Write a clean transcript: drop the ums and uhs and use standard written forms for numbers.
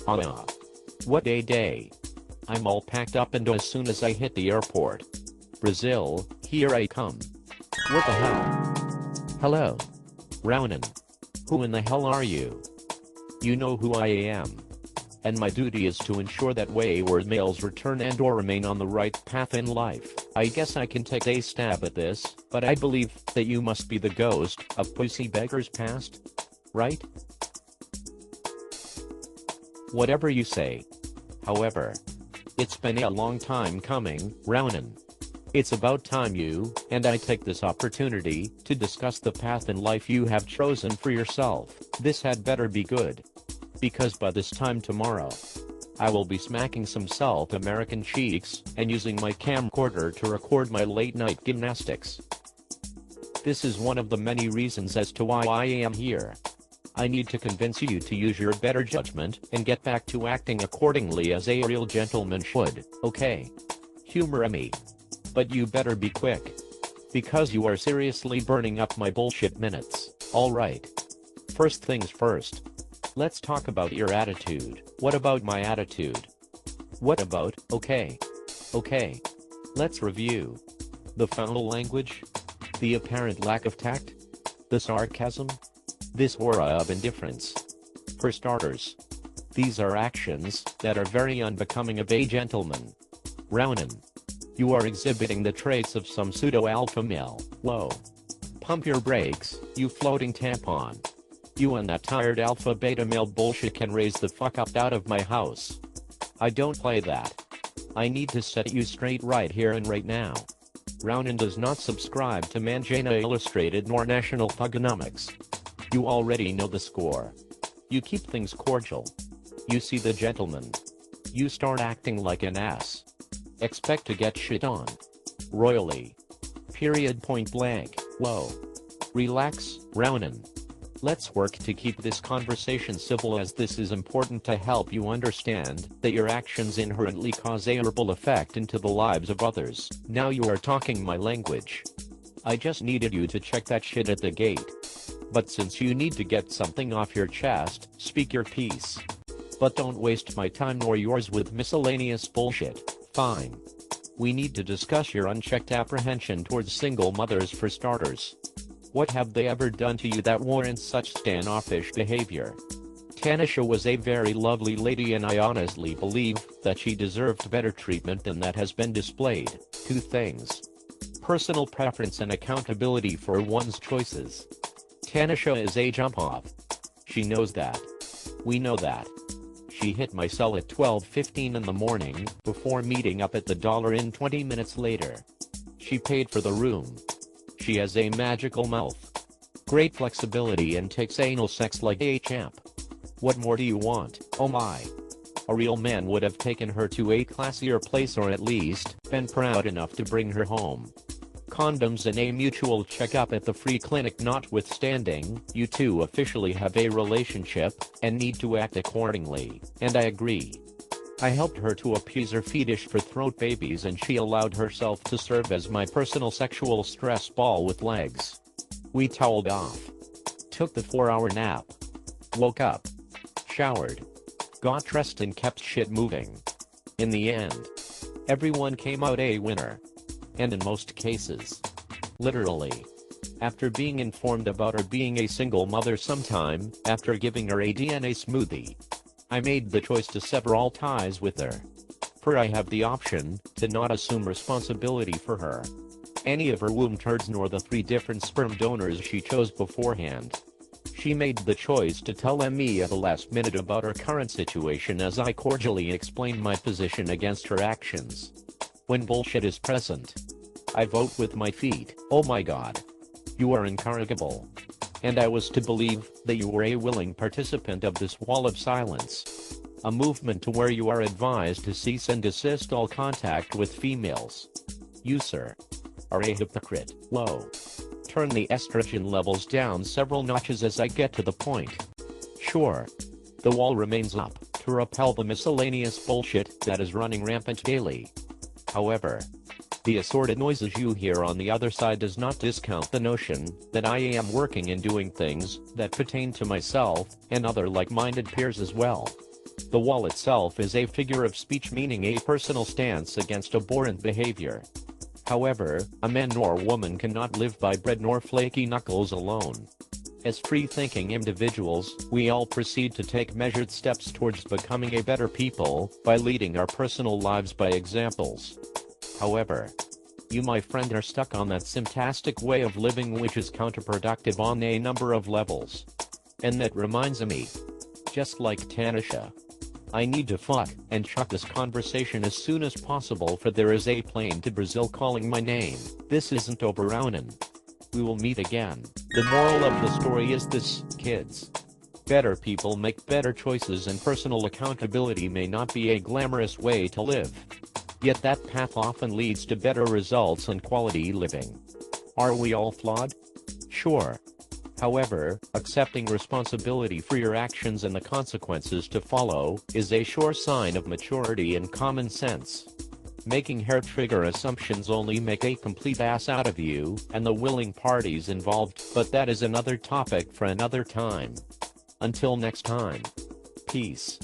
Ah. What a day. I'm all packed up and as soon as I hit the airport. Brazil, here I come. What the hell? Hello. Ronin. Who in the hell are you? You know who I am. And my duty is to ensure that wayward males return and or remain on the right path in life. I guess I can take a stab at this, but I believe that you must be the ghost of pussy beggars past. Right? Whatever you say. However, it's been a long time coming, Ronin. It's about time you and I take this opportunity to discuss the path in life you have chosen for yourself. This had better be good. Because by this time tomorrow, I will be smacking some South American cheeks and using my camcorder to record my late-night gymnastics. This is one of the many reasons as to why I am here. I need to convince you to use your better judgment and get back to acting accordingly as a real gentleman should, okay? Humor me. But you better be quick. Because you are seriously burning up my bullshit minutes, alright. First things first. Let's talk about your attitude. What about my attitude? What about, okay. Let's review. The foul language? The apparent lack of tact? The sarcasm? This aura of indifference? For starters, these are actions that are very unbecoming of a gentleman. Ronin. You are exhibiting the traits of some pseudo-alpha male. Whoa. Pump your brakes, you floating tampon. You and that tired alpha beta male bullshit can raise the fuck up out of my house. I don't play that. I need to set you straight right here and right now. Ronin does not subscribe to Mangina Illustrated nor National Thugonomics. You already know the score. You keep things cordial. You see the gentleman. You start acting like an ass. Expect to get shit on. Royally. Period point blank. Whoa. Relax, Ronin. Let's work to keep this conversation civil as this is important to help you understand that your actions inherently cause a ripple effect into the lives of others. Now you are talking my language. I just needed you to check that shit at the gate. But since you need to get something off your chest, speak your piece. But don't waste my time nor yours with miscellaneous bullshit. Fine. We need to discuss your unchecked apprehension towards single mothers for starters. What have they ever done to you that warrants such standoffish behavior? Tanisha was a very lovely lady and I honestly believe that she deserved better treatment than that has been displayed. Two things. Personal preference and accountability for one's choices. Tanisha is a jump-off. She knows that. We know that. She hit my cell at 12:15 in the morning, before meeting up at the Dollar Inn 20 minutes later. She paid for the room. She has a magical mouth. Great flexibility and takes anal sex like a champ. What more do you want? Oh my. A real man would have taken her to a classier place or at least been proud enough to bring her home. Condoms and a mutual checkup at the free clinic notwithstanding, you two officially have a relationship and need to act accordingly, and I agree. I helped her to appease her fetish for throat babies and she allowed herself to serve as my personal sexual stress ball with legs. We toweled off. Took the 4-hour nap. Woke up. Showered. Got dressed and kept shit moving. In the end, everyone came out a winner. And in most cases. Literally. After being informed about her being a single mother sometime after giving her a DNA smoothie, I made the choice to sever all ties with her. For I have the option to not assume responsibility for her, any of her womb turds nor the 3 different sperm donors she chose beforehand. She made the choice to tell me at the last minute about her current situation as I cordially explained my position against her actions. When bullshit is present, I vote with my feet. Oh my god. You are incorrigible. And I was to believe that you were a willing participant of this wall of silence. A movement to where you are advised to cease and desist all contact with females. You, sir, are a hypocrite. Whoa. Turn the estrogen levels down several notches as I get to the point. Sure. The wall remains up to repel the miscellaneous bullshit that is running rampant daily. However, the assorted noises you hear on the other side does not discount the notion that I am working and doing things that pertain to myself and other like-minded peers as well. The wall itself is a figure of speech meaning a personal stance against abhorrent behavior. However, a man nor woman cannot live by bread nor flaky knuckles alone. As free-thinking individuals, we all proceed to take measured steps towards becoming a better people by leading our personal lives by examples. However, you, my friend, are stuck on that simplistic way of living which is counterproductive on a number of levels. And that reminds me, just like Tanisha, I need to fuck and chuck this conversation as soon as possible, for there is a plane to Brazil calling my name. This isn't over, Ronin. We will meet again. The moral of the story is this, kids. Better people make better choices, and personal accountability may not be a glamorous way to live. Yet that path often leads to better results and quality living. Are we all flawed? Sure. However, accepting responsibility for your actions and the consequences to follow is a sure sign of maturity and common sense. Making hair-trigger assumptions only make a complete ass out of you and the willing parties involved, but that is another topic for another time. Until next time. Peace.